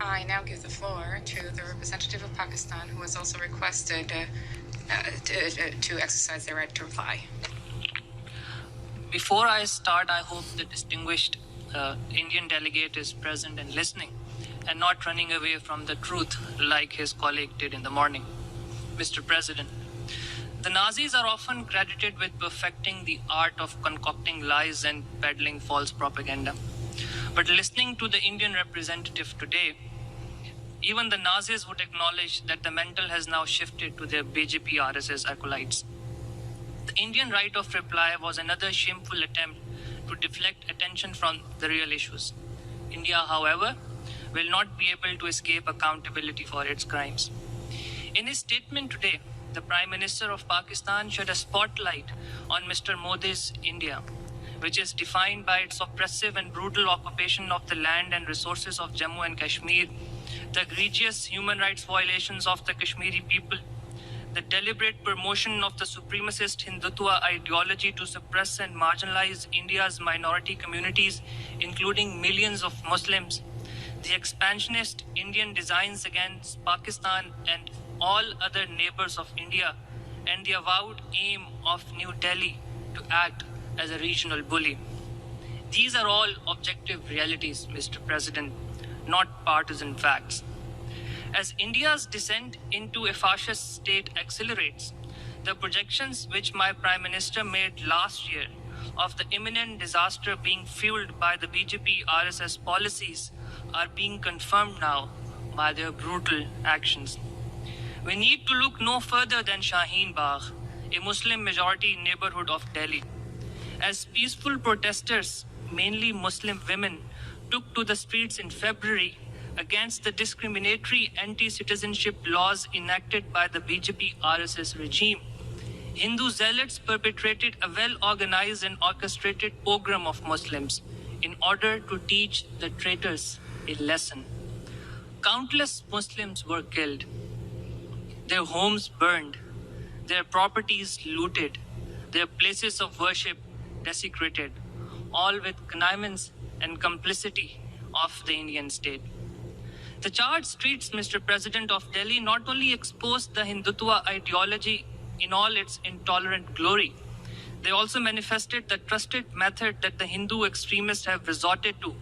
I now give the floor to the representative of Pakistan, who has also requested to exercise their right to reply. Before I start, I hope the distinguished Indian delegate is present and listening and not running away from the truth like his colleague did in the morning. Mr. President, the Nazis are often credited with perfecting the art of concocting lies and peddling false propaganda. But listening to the Indian representative today, even the Nazis would acknowledge that the mantle has now shifted to their BJP RSS acolytes. The Indian right of reply was another shameful attempt to deflect attention from the real issues. India, however, will not be able to escape accountability for its crimes. In his statement today, the Prime Minister of Pakistan shed a spotlight on Mr. Modi's India, which is defined by its oppressive and brutal occupation of the land and resources of Jammu and Kashmir, the egregious human rights violations of the Kashmiri people, the deliberate promotion of the supremacist Hindutva ideology to suppress and marginalize India's minority communities, including millions of Muslims, the expansionist Indian designs against Pakistan and all other neighbors of India, and the avowed aim of New Delhi to act as a regional bully. These are all objective realities, Mr. President, not partisan facts. As India's descent into a fascist state accelerates, the projections which my Prime Minister made last year of the imminent disaster being fueled by the BJP RSS policies are being confirmed now by their brutal actions. We need to look no further than Shaheen Bagh, a Muslim majority neighborhood of Delhi. As peaceful protesters, mainly Muslim women, took to the streets in February against the discriminatory anti-citizenship laws enacted by the BJP RSS regime, Hindu zealots perpetrated a well-organized and orchestrated pogrom of Muslims in order to teach the traitors a lesson. Countless Muslims were killed, their homes burned, their properties looted, their places of worship desecrated, all with connivance and complicity of the Indian state. The charged streets, Mr. President, of Delhi not only exposed the Hindutva ideology in all its intolerant glory, they also manifested the trusted method that the Hindu extremists have resorted to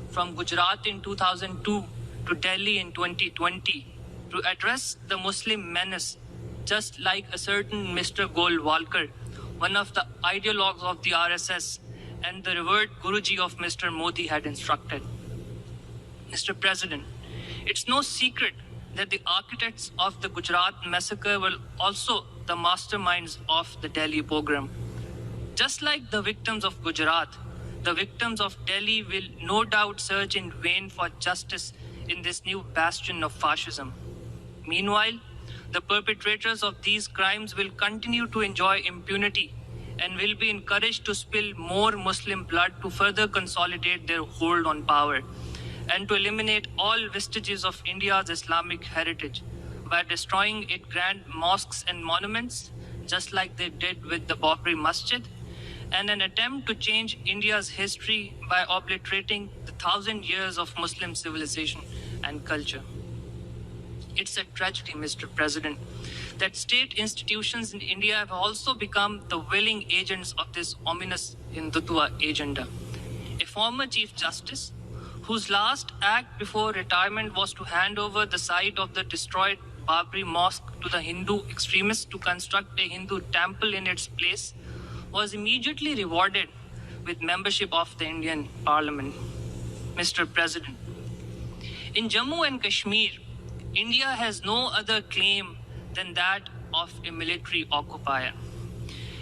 from Gujarat in 2002 to Delhi in 2020 to address the Muslim menace, just like a certain Mr. Golwalkar, one of the ideologues of the RSS and the revered Guruji of Mr. Modi had instructed. Mr. President, it's no secret that the architects of the Gujarat massacre were also the masterminds of the Delhi pogrom. Just like the victims of Gujarat, the victims of Delhi will no doubt search in vain for justice in this new bastion of fascism. Meanwhile, the perpetrators of these crimes will continue to enjoy impunity and will be encouraged to spill more Muslim blood to further consolidate their hold on power and to eliminate all vestiges of India's Islamic heritage by destroying its grand mosques and monuments, just like they did with the Babri Masjid, and an attempt to change India's history by obliterating the 1,000 years of Muslim civilization and culture. It's a tragedy, Mr. President, that state institutions in India have also become the willing agents of this ominous Hindutva agenda. A former Chief Justice, whose last act before retirement was to hand over the site of the destroyed Babri Mosque to the Hindu extremists to construct a Hindu temple in its place, was immediately rewarded with membership of the Indian Parliament. Mr. President, in Jammu and Kashmir, India has no other claim than that of a military occupier.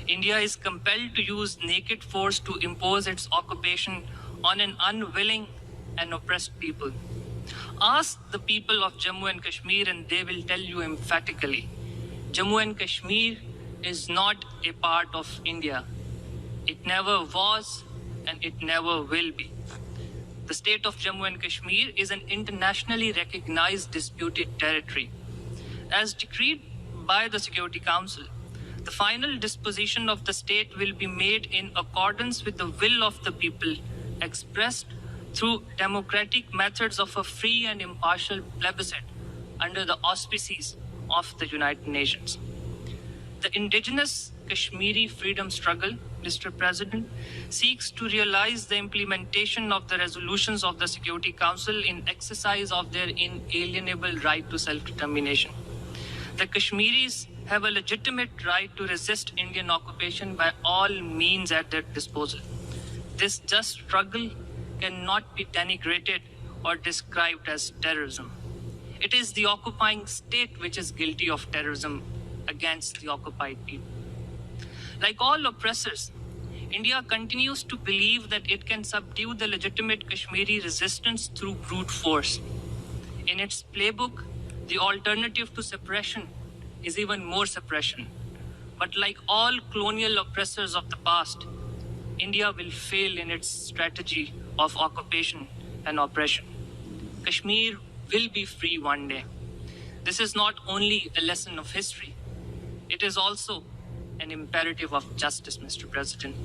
India is compelled to use naked force to impose its occupation on an unwilling and oppressed people. Ask the people of Jammu and Kashmir and they will tell you emphatically, Jammu and Kashmir is not a part of India. It never was and it never will be. The state of Jammu and Kashmir is an internationally recognized disputed territory. As decreed by the Security Council, the final disposition of the state will be made in accordance with the will of the people expressed through democratic methods of a free and impartial plebiscite under the auspices of the United Nations. The indigenous Kashmiri freedom struggle, Mr. President, seeks to realize the implementation of the resolutions of the Security Council in exercise of their inalienable right to self-determination. The Kashmiris have a legitimate right to resist Indian occupation by all means at their disposal. This just struggle cannot be denigrated or described as terrorism. It is the occupying state which is guilty of terrorism against the occupied people. Like all oppressors, India continues to believe that it can subdue the legitimate Kashmiri resistance through brute force. In its playbook, the alternative to suppression is even more suppression. But like all colonial oppressors of the past, India will fail in its strategy of occupation and oppression. Kashmir will be free one day. This is not only a lesson of history, it is also an imperative of justice, Mr. President.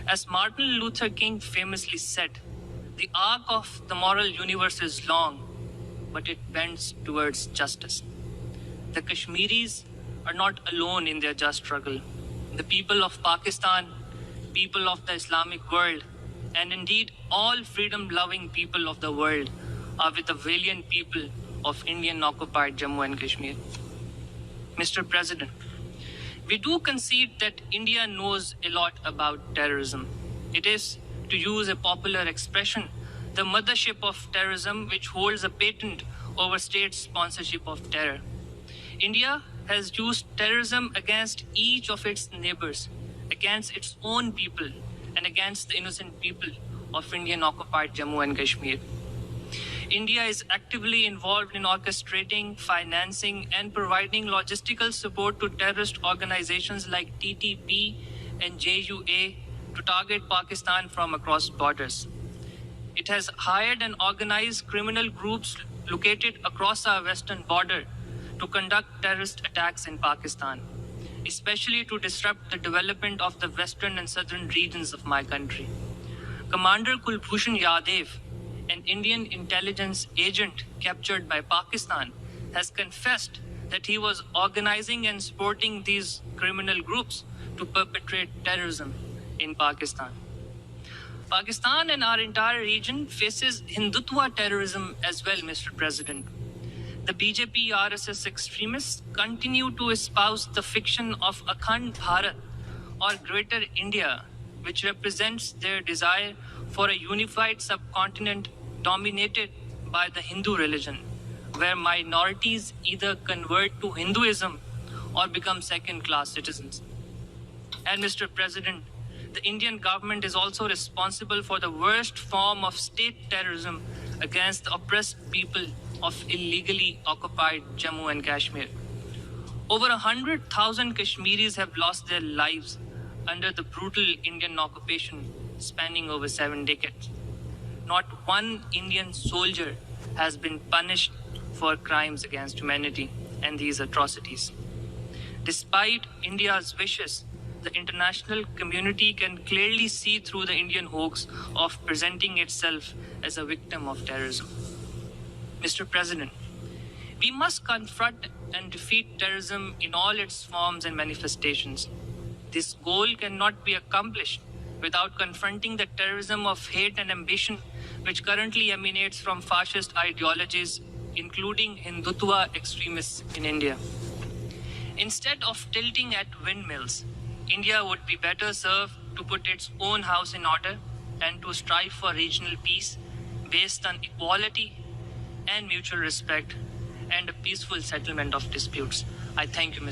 As Martin Luther King famously said, the arc of the moral universe is long, but it bends towards justice. The Kashmiris are not alone in their just struggle. The people of Pakistan, people of the Islamic world, and indeed all freedom-loving people of the world are with the valiant people of Indian-occupied Jammu and Kashmir. Mr. President, we do concede that India knows a lot about terrorism. It is, to use a popular expression, the mothership of terrorism which holds a patent over state sponsorship of terror. India has used terrorism against each of its neighbors, against its own people, and against the innocent people of Indian-occupied Jammu and Kashmir. India is actively involved in orchestrating, financing, and providing logistical support to terrorist organizations like TTP and JUA to target Pakistan from across borders. It has hired and organized criminal groups located across our western border to conduct terrorist attacks in Pakistan, especially to disrupt the development of the western and southern regions of my country. Commander Kulbhushan Yadav, an Indian intelligence agent captured by Pakistan, has confessed that he was organizing and supporting these criminal groups to perpetrate terrorism in Pakistan. Pakistan and our entire region faces Hindutva terrorism as well, Mr. President. The BJP RSS extremists continue to espouse the fiction of Akhand Bharat or Greater India, which represents their desire for a unified subcontinent dominated by the Hindu religion, where minorities either convert to Hinduism or become second-class citizens. And Mr. President, the Indian government is also responsible for the worst form of state terrorism against the oppressed people of illegally occupied Jammu and Kashmir. Over 100,000 Kashmiris have lost their lives under the brutal Indian occupation spanning over 7 decades. Not one Indian soldier has been punished for crimes against humanity and these atrocities. Despite India's wishes, the international community can clearly see through the Indian hoax of presenting itself as a victim of terrorism. Mr. President, we must confront and defeat terrorism in all its forms and manifestations. This goal cannot be accomplished without confronting the terrorism of hate and ambition which currently emanates from fascist ideologies, including Hindutva extremists in India. Instead of tilting at windmills, India would be better served to put its own house in order and to strive for regional peace based on equality and mutual respect and a peaceful settlement of disputes. I thank you, Mr.